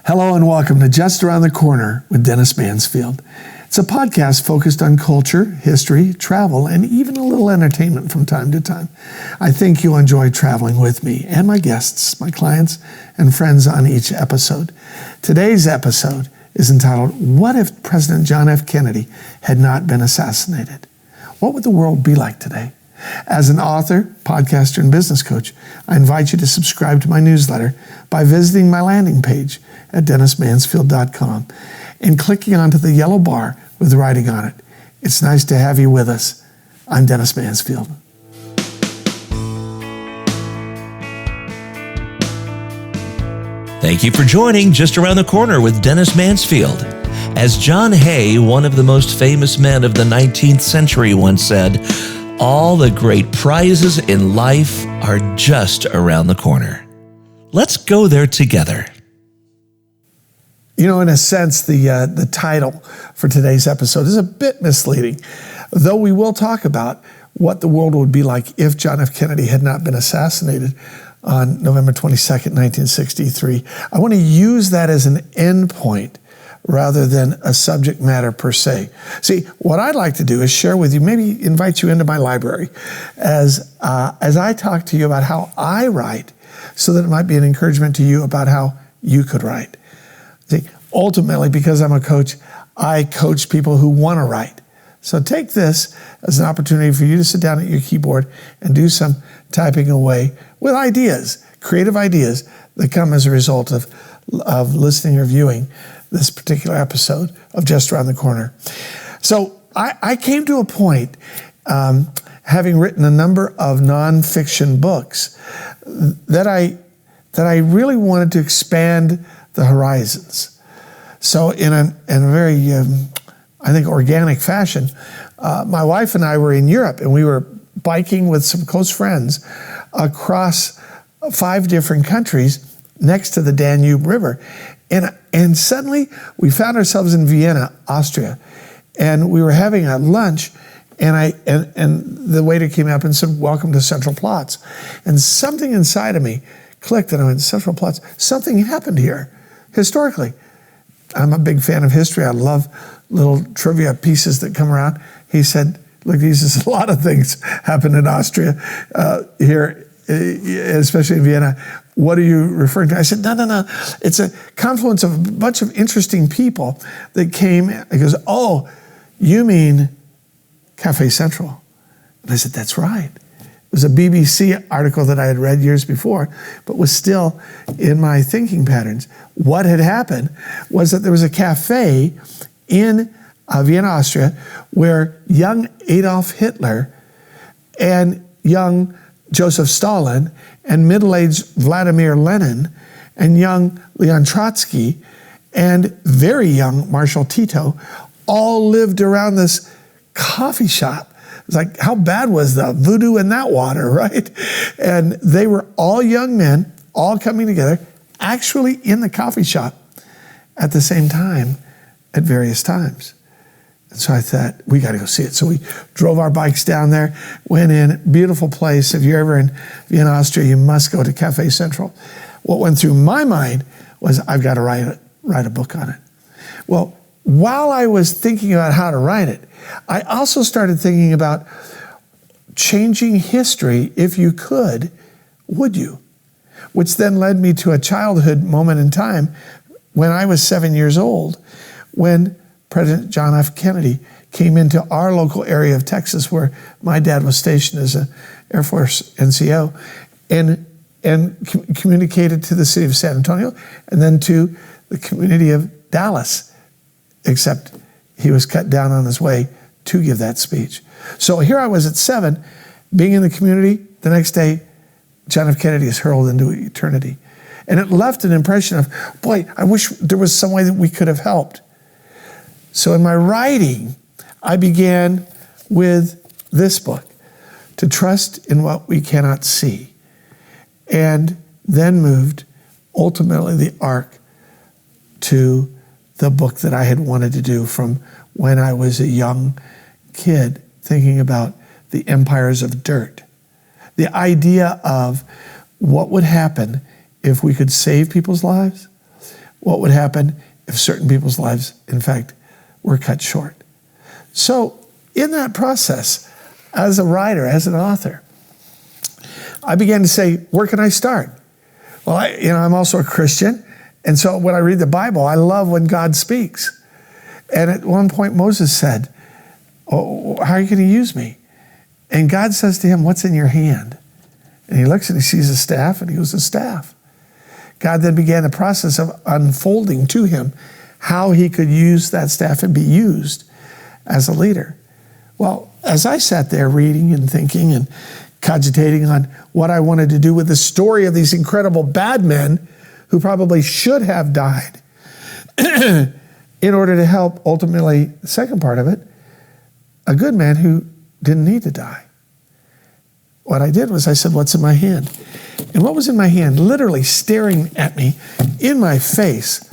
Hello and welcome to Just Around the Corner with Dennis Mansfield. It's a podcast focused on culture, history, travel, and even a little entertainment from time to time. I think you'll enjoy traveling with me and my guests, my clients, and friends on each episode. Today's episode is entitled, What If President John F. Kennedy Had Not Been Assassinated? What would the world be like today? As an author, podcaster, and business coach, I invite you to subscribe to my newsletter by visiting my landing page at dennismansfield.com and clicking onto the yellow bar with writing on it. It's nice to have you with us. I'm Dennis Mansfield. Thank you for joining Just Around the Corner with Dennis Mansfield. As John Hay, one of the most famous men of the 19th century, once said, all the great prizes in life are just around the corner. Let's go there together. You know, in a sense, the title for today's episode is a bit misleading, though we will talk about what the world would be like if John F. Kennedy had not been assassinated on November 22nd, 1963. I want to use that as an end point rather than a subject matter per se. See, what I'd like to do is share with you, maybe invite you into my library as I talk to you about how I write, so that it might be an encouragement to you about how you could write. See, ultimately, because I'm a coach, I coach people who want to write. So take this as an opportunity for you to sit down at your keyboard and do some typing away with ideas, creative ideas that come as a result of listening or viewing this particular episode of Just Around the Corner. So I came to a point, having written a number of nonfiction books, that I really wanted to expand the horizons. So in a very, I think, organic fashion, my wife and I were in Europe, and we were biking with some close friends across 5 different countries next to the Danube River. And suddenly we found ourselves in Vienna, Austria, and we were having a lunch, and the waiter came up and said, "Welcome to Central Platz." And something inside of me clicked, and I went, "Central Platz, something happened here historically." I'm a big fan of history. I love little trivia pieces that come around. He said, "Look, these a lot of things happen in Austria here, especially in Vienna. What are you referring to?" I said, no. It's a confluence of a bunch of interesting people that came." He goes, "Oh, you mean Cafe Central?" And I said, "That's right." It was a BBC article that I had read years before, but was still in my thinking patterns. What had happened was that there was a cafe in Vienna, Austria, where young Adolf Hitler and young Joseph Stalin and middle-aged Vladimir Lenin and young Leon Trotsky and very young Marshal Tito all lived around this coffee shop. It's like, how bad was the voodoo in that water, right? And they were all young men, all coming together, actually in the coffee shop at the same time at various times. And so I thought, we got to go see it. So we drove our bikes down there, went in, beautiful place. If you're ever in Vienna, Austria, you must go to Cafe Central. What went through my mind was, I've got to write a book on it. Well, while I was thinking about how to write it, I also started thinking about changing history. If you could, would you? Which then led me to a childhood moment in time when I was 7 years old, when President John F. Kennedy came into our local area of Texas, where my dad was stationed as an Air Force NCO, and communicated to the city of San Antonio and then to the community of Dallas, except he was cut down on his way to give that speech. So here I was at 7, being in the community. The next day, John F. Kennedy is hurled into eternity. And it left an impression of, boy, I wish there was some way that we could have helped. So in my writing, I began with this book, To Trust in What We Cannot See, and then moved, ultimately, the arc to the book that I had wanted to do from when I was a young kid, thinking about the empires of dirt. The idea of what would happen if we could save people's lives, what would happen if certain people's lives, in fact, were cut short. So in that process, as a writer, as an author, I began to say, where can I start? Well, I'm also a Christian, and so when I read the Bible, I love when God speaks. And at one point, Moses said, oh, how are you going to use me? And God says to him, what's in your hand? And he looks and he sees a staff, and he goes, a staff. God then began the process of unfolding to him how he could use that staff and be used as a leader. Well, as I sat there reading and thinking and cogitating on what I wanted to do with the story of these incredible bad men who probably should have died in order to help, ultimately, the second part of it, a good man who didn't need to die. What I did was I said, what's in my hand? And what was in my hand, literally staring at me in my face,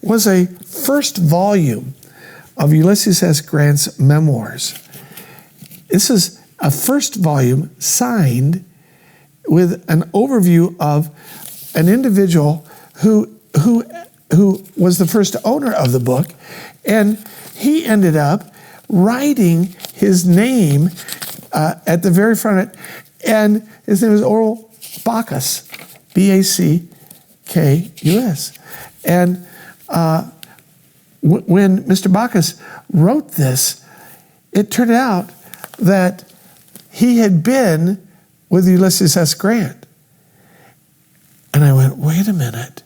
was a first volume of Ulysses S. Grant's memoirs. This is a first volume signed with an overview of an individual who was the first owner of the book, and he ended up writing his name at the very front of it, and his name is Oral Bacchus, Backus. And when Mr. Bacchus wrote this, it turned out that he had been with Ulysses S. Grant. And I went, wait a minute.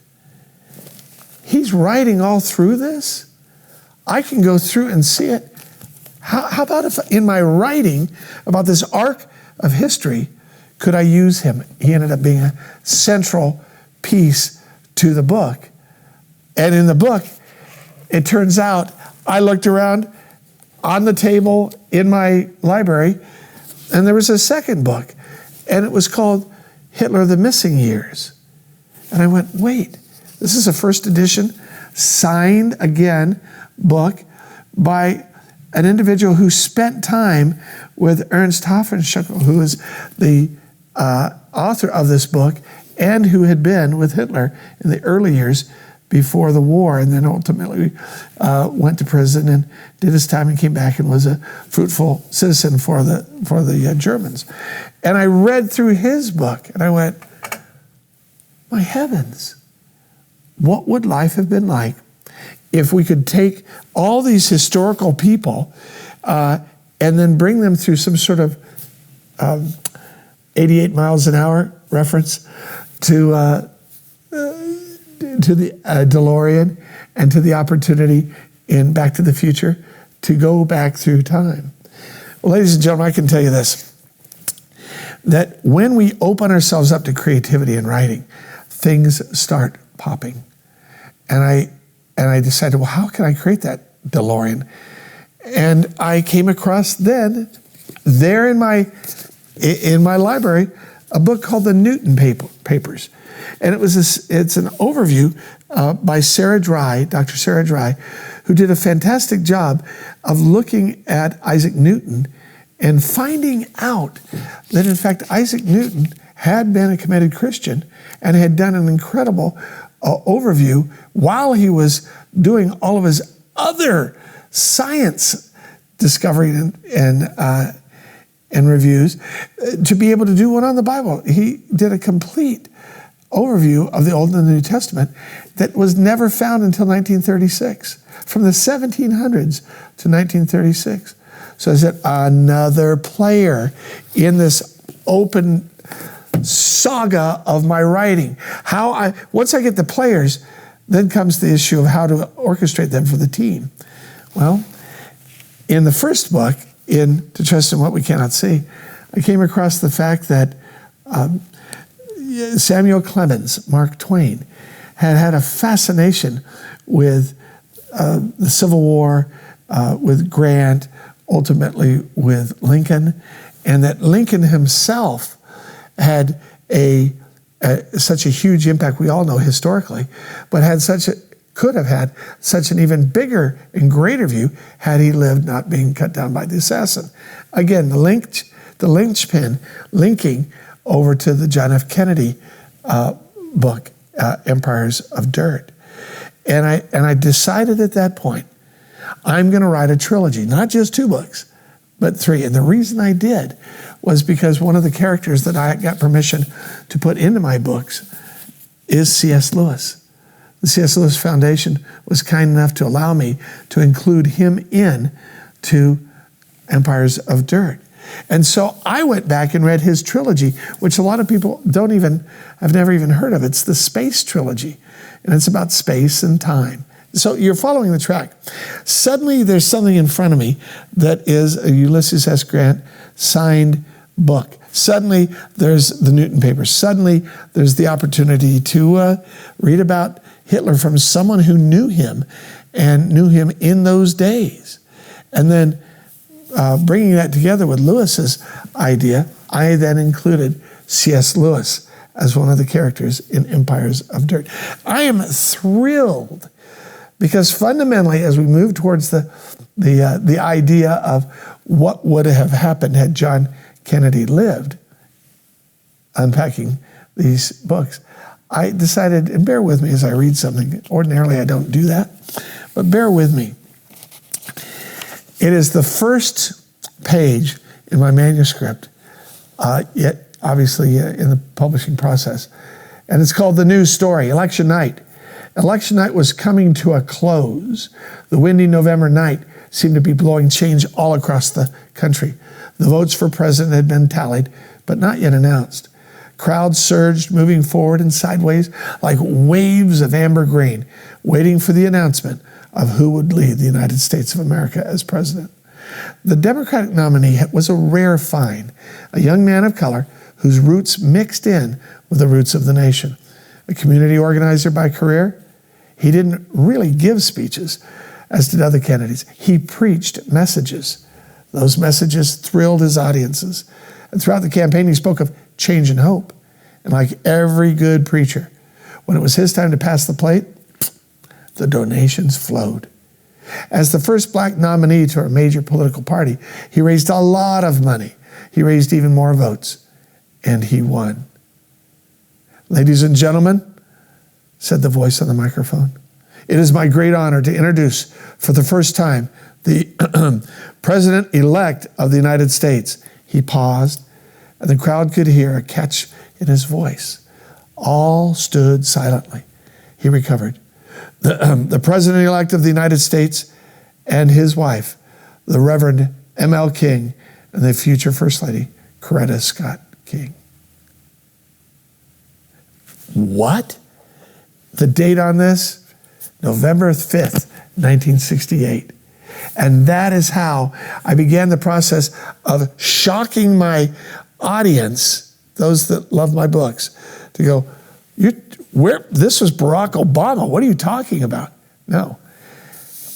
He's writing all through this? I can go through and see it. How about if in my writing about this arc of history, could I use him? He ended up being a central piece to the book. And in the book, it turns out I looked around on the table in my library, and there was a second book, and it was called Hitler, the Missing Years. And I went, wait, this is a first edition, signed again, book by an individual who spent time with Ernst Hofstadter, who is the author of this book and who had been with Hitler in the early years before the war, and then ultimately went to prison and did his time and came back and was a fruitful citizen for the Germans. And I read through his book and I went, my heavens, what would life have been like if we could take all these historical people and then bring them through some sort of 88 miles an hour reference to the DeLorean and to the opportunity in Back to the Future to go back through time. Well, ladies and gentlemen, I can tell you this, that when we open ourselves up to creativity in writing, things start popping. And I decided, well, how can I create that DeLorean? And I came across then, there in my library, a book called the Newton Papers. And it's an overview by Sarah Dry, Dr. Sarah Dry, who did a fantastic job of looking at Isaac Newton and finding out that, in fact, Isaac Newton had been a committed Christian and had done an incredible overview while he was doing all of his other science discovery and reviews to be able to do one on the Bible. He did a complete overview of the Old and the New Testament that was never found until 1936, from the 1700s to 1936. So I said, another player in this open saga of my writing. Once I get the players, then comes the issue of how to orchestrate them for the team. Well, in the first book, in To Trust in What We Cannot See, I came across the fact that Samuel Clemens, Mark Twain, had a fascination with the Civil War, with Grant, ultimately with Lincoln, and that Lincoln himself had such a huge impact, we all know historically, but could have had such an even bigger and greater view had he lived, not being cut down by the assassin. Again, the linchpin linking over to the John F. Kennedy book, Empires of Dirt. And I decided at that point, I'm going to write a trilogy, not just 2 books, but 3. And the reason I did was because one of the characters that I got permission to put into my books is C.S. Lewis. The C.S. Lewis Foundation was kind enough to allow me to include him in to Empires of Dirt. And so I went back and read his trilogy, which a lot of people have never even heard of. It's the Space Trilogy, and it's about space and time. So you're following the track. Suddenly there's something in front of me that is a Ulysses S. Grant signed book. Suddenly there's the Newton papers. Suddenly there's the opportunity to read about Hitler from someone who knew him and knew him in those days. And then bringing that together with Lewis's idea, I then included C.S. Lewis as one of the characters in Empires of Dirt. I am thrilled because fundamentally, as we move towards the idea of what would have happened had John Kennedy lived, unpacking these books, I decided, and bear with me as I read something. Ordinarily, I don't do that, but bear with me. It is the first page in my manuscript, yet obviously in the publishing process, and it's called The News Story, Election Night. Election night was coming to a close. The windy November night seemed to be blowing change all across the country. The votes for president had been tallied, but not yet announced. Crowds surged, moving forward and sideways like waves of amber grain, waiting for the announcement of who would lead the United States of America as president. The Democratic nominee was a rare find, a young man of color whose roots mixed in with the roots of the nation. A community organizer by career, he didn't really give speeches, as did other candidates. He preached messages. Those messages thrilled his audiences. And throughout the campaign, he spoke of change and hope. And like every good preacher, when it was his time to pass the plate, the donations flowed. As the first black nominee to a major political party, he raised a lot of money. He raised even more votes, and he won. Ladies and gentlemen, said the voice on the microphone, it is my great honor to introduce for the first time the President-elect of the United States. He paused, and the crowd could hear a catch in his voice. All stood silently. He recovered. The President-elect of the United States and his wife, the Reverend M.L. King, and the future First Lady, Coretta Scott King. What? The date on this? November 5th, 1968. And that is how I began the process of shocking my audience, those that love my books, to go, this was Barack Obama. What are you talking about? No.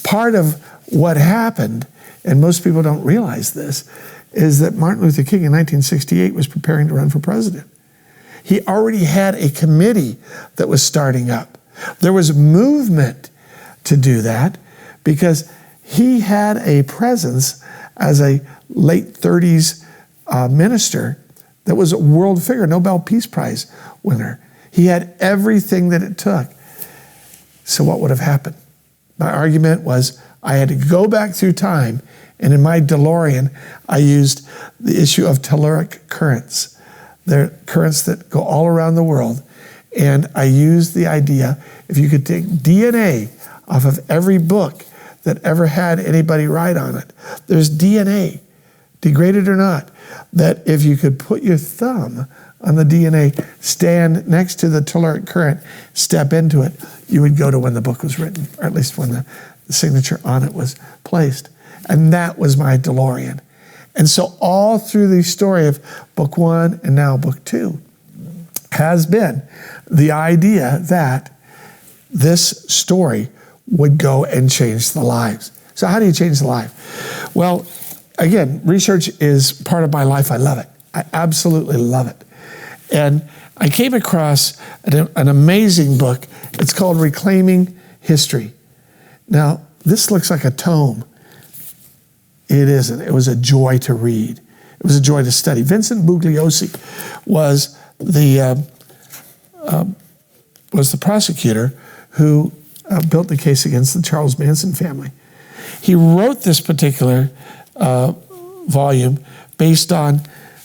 Part of what happened, and most people don't realize this, is that Martin Luther King in 1968 was preparing to run for president. He already had a committee that was starting up. There was movement to do that because he had a presence as a late 30s minister that was a world figure, Nobel Peace Prize winner. He had everything that it took. So what would have happened? My argument was I had to go back through time, and in my DeLorean, I used the issue of telluric currents. They're currents that go all around the world. And I used the idea, if you could take DNA off of every book that ever had anybody write on it, there's DNA, degraded or not, that if you could put your thumb on the DNA, stand next to the telluric current, step into it, you would go to when the book was written, or at least when the signature on it was placed. And that was my DeLorean. And so all through the story of book 1 and now book 2 has been the idea that this story would go and change the lives. So how do you change the life? Well, again, research is part of my life. I love it. I absolutely love it. And I came across an amazing book. It's called Reclaiming History. Now, this looks like a tome. It isn't. It was a joy to read. It was a joy to study. Vincent Bugliosi was the prosecutor who built the case against the Charles Manson family. He wrote this particular volume based on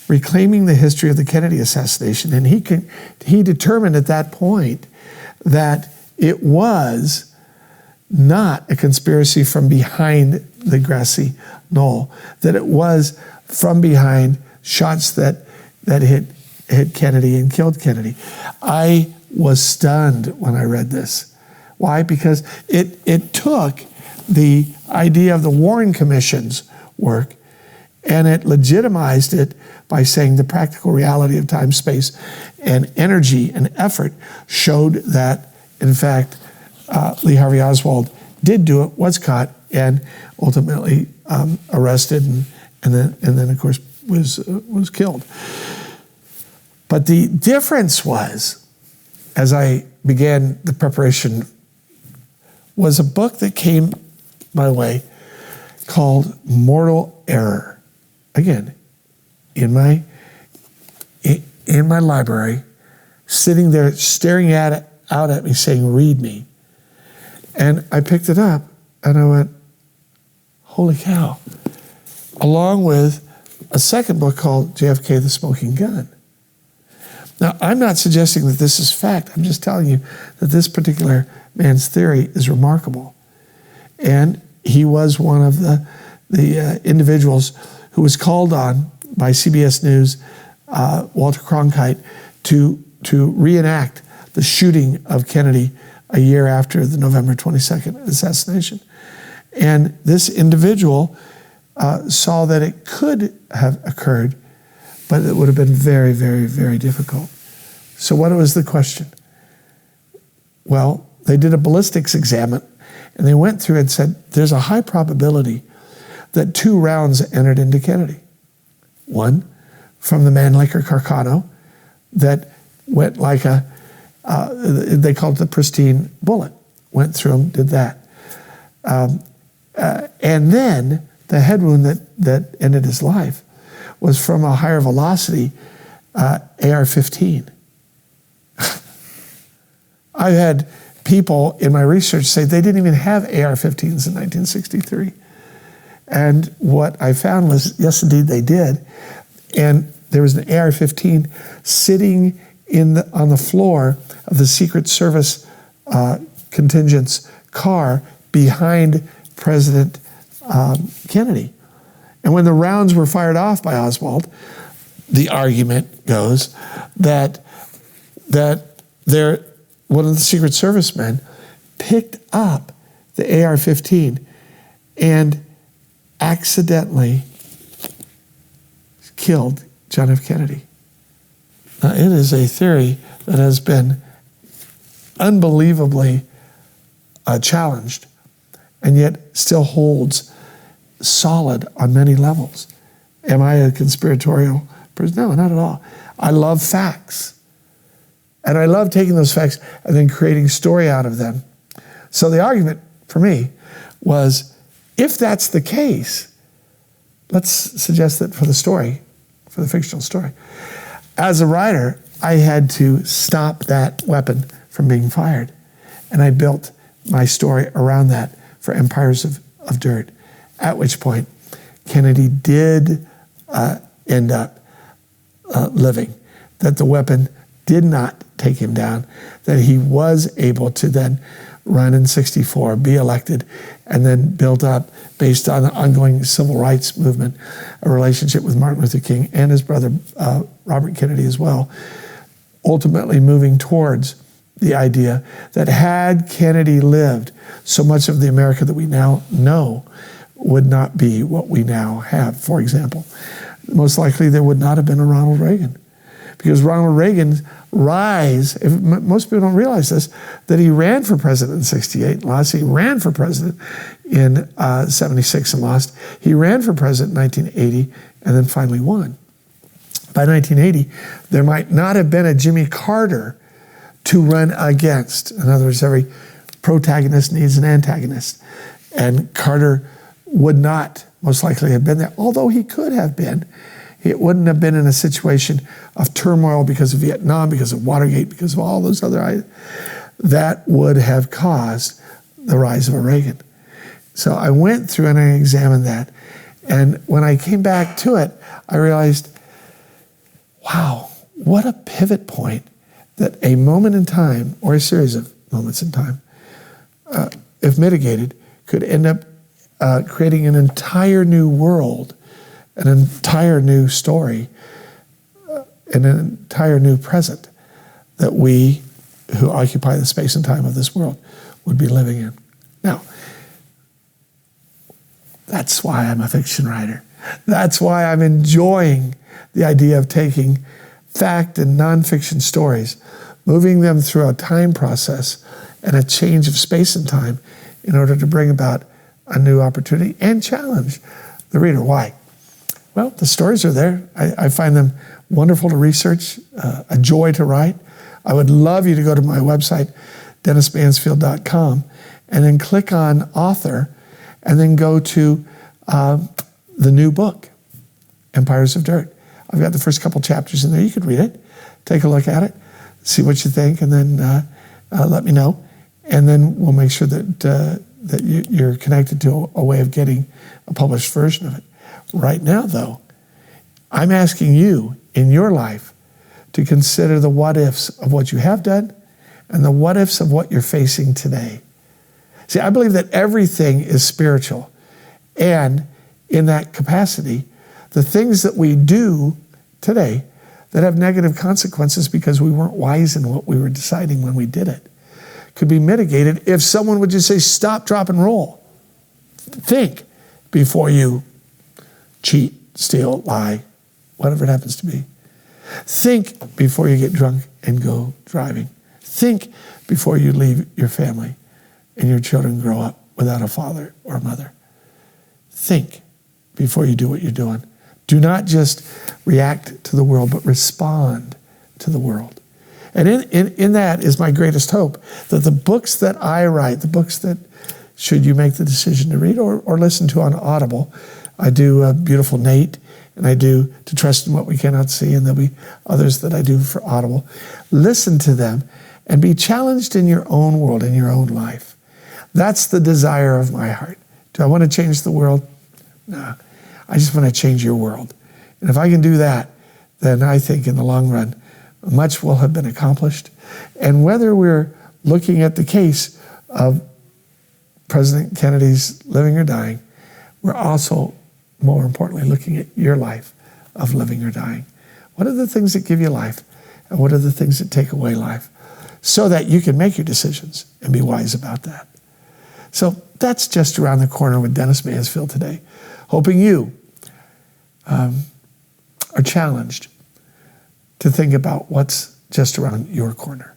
reclaiming the history of the Kennedy assassination, and he determined at that point that it was not a conspiracy from behind the grassy knoll, that it was from behind shots that hit Kennedy and killed Kennedy. I was stunned when I read this. Why? Because it took the idea of the Warren Commission's work and it legitimized it by saying the practical reality of time, space, and energy and effort showed that, in fact, Lee Harvey Oswald did do it, was caught, and ultimately arrested, and then of course was killed. But the difference was, as I began the preparation, was a book that came my way called Mortal Error. Again, in my library, sitting there staring out at me saying, "Read me." And I picked it up and I went, holy cow. Along with a second book called JFK, the Smoking Gun. Now, I'm not suggesting that this is fact. I'm just telling you that this particular man's theory is remarkable. And he was one of the individuals who was called on by CBS News, Walter Cronkite, to reenact the shooting of Kennedy a year after the November 22nd assassination. And this individual saw that it could have occurred, but it would have been very, very, very difficult. So what was the question? Well, they did a ballistics exam, and they went through and said, there's a high probability that 2 rounds entered into Kennedy. One from the Mannlicher Carcano that went like they called it the pristine bullet. Went through him, did that. And then the head wound that ended his life was from a higher velocity AR-15. I've had people in my research say they didn't even have AR-15s in 1963. And what I found was, yes, indeed, they did. And there was an AR-15 sitting on the floor of the Secret Service contingent's car behind President Kennedy. And when the rounds were fired off by Oswald, the argument goes that one of the Secret Service men picked up the AR-15 and accidentally killed John F. Kennedy. Now, it is a theory that has been unbelievably challenged and yet still holds solid on many levels. Am I a conspiratorial person? No, not at all. I love facts. And I love taking those facts and then creating story out of them. So the argument for me was, if that's the case, let's suggest that for the story, for the fictional story, as a writer, I had to stop that weapon from being fired. And I built my story around that for Empires of Dirt, at which point Kennedy did end up living, that the weapon did not take him down, that he was able to then run in 64, be elected, and then build up, based on the ongoing civil rights movement, a relationship with Martin Luther King and his brother Robert Kennedy as well, ultimately moving towards the idea that had Kennedy lived, so much of the America that we now know would not be what we now have. For example, most likely there would not have been a Ronald Reagan, because Ronald Reagan's rise, most people don't realize this, that he ran for president in 68 and lost. He ran for president in 76 and lost. He ran for president in 1980 and then finally won. By 1980, there might not have been a Jimmy Carter to run against. In other words, every protagonist needs an antagonist. And Carter would not most likely have been there, although he could have been. It wouldn't have been in a situation of turmoil because of Vietnam, because of Watergate, because of all those other items. That would have caused the rise of a Reagan. So I went through and I examined that. And when I came back to it, I realized, wow, what a pivot point that a moment in time, or a series of moments in time, if mitigated, could end up creating an entire new world, an entire new story, and an entire new present that we who occupy the space and time of this world would be living in. Now, that's why I'm a fiction writer. That's why I'm enjoying the idea of taking fact and nonfiction stories, moving them through a time process and a change of space and time in order to bring about a new opportunity and challenge the reader. Why? Well, the stories are there. I find them wonderful to research, a joy to write. I would love you to go to my website, DennisMansfield.com, and then click on author, and then go to the new book, Empires of Dirt. I've got the first couple chapters in there. You could read it, take a look at it, see what you think, and then let me know. And then we'll make sure that you're connected to a way of getting a published version of it. Right now, though, I'm asking you in your life to consider the what-ifs of what you have done and the what-ifs of what you're facing today. See, I believe that everything is spiritual. And in that capacity, the things that we do today that have negative consequences because we weren't wise in what we were deciding when we did it could be mitigated if someone would just say, stop, drop, and roll. Think before you cheat, steal, lie, whatever it happens to be. Think before you get drunk and go driving. Think before you leave your family and your children grow up without a father or a mother. Think before you do what you're doing. Do not just react to the world, but respond to the world. And in that is my greatest hope, that the books that I write, the books that should you make the decision to read or listen to on Audible, I do Beautiful Nate, and I do To Trust in What We Cannot See, and there'll be others that I do for Audible. Listen to them and be challenged in your own world, in your own life. That's the desire of my heart. Do I want to change the world? No. I just want to change your world. And if I can do that, then I think in the long run, much will have been accomplished. And whether we're looking at the case of President Kennedy's living or dying, we're also, more importantly, looking at your life of living or dying. What are the things that give you life? And what are the things that take away life? So that you can make your decisions and be wise about that. So that's just around the corner with Dennis Mansfield today. Hoping you are challenged to think about what's just around your corner.